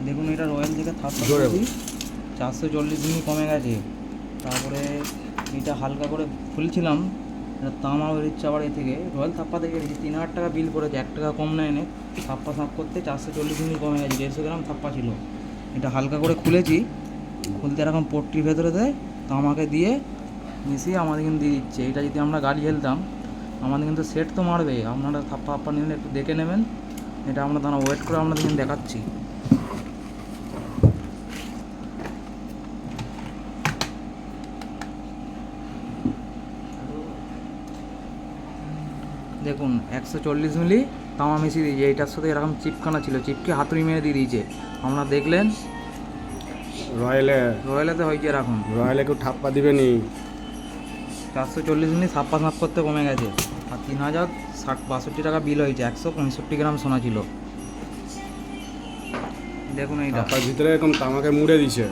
দেখুন এটা রয়্যাল থেকে থাপ্পা জোরে দিয়েছি, 440 মিলি কমে গেছে। তারপরে এটা হালকা করে খুলছিলাম, এটা তামা বেরোচ্ছে আবার এ থেকে, রয়্যাল থাপ্পা থেকে বেরিয়েছে। 3000 টাকা বিল করেছে, 1 টাকা কম নেয় নে থাপ্পা সাফ করতে। 440 মিলি কমে গেছে, 150 গ্রাম থাপ্পা ছিল। এটা হালকা করে খুলেছি, খুলতে এরকম পট্টির ভেতরে দেয়, তামাকে দিয়ে মিশিয়ে আমাদের কিন্তু দিয়ে দিচ্ছে। এটা যদি আমরা গাড়ি হেলতাম আমাদের কিন্তু সেট তো মারবে। আপনারা থাপ্পা ফাপ্পা নিলে একটু দেখে নেবেন। এটা আমরা দাঁড়া ওয়েট করে আপনাদের কিন্তু দেখাচ্ছি। দেখুন 140 মিলি তামা মিশিয়ে দিয়েছে। এইটার সাথে এরকম চিপখানা ছিল, চিপকে হাতুড়ি মেরে দিয়ে দিয়েছে। আপনারা দেখলেন রয়্যালেতে হয়েছে এরকম। রয়্যালে কেউ ঠাপ্পা দিবে নি। 440 মিলি ছাপ্পা সাফ করতে কমে গেছে। আর 3062 টাকা বিল হয়েছে। 165 গ্রাম সোনা ছিল। দেখুন এইটা ঠাপ্পার ভিতরে এরকম তামাকে মুড়ে দিছে।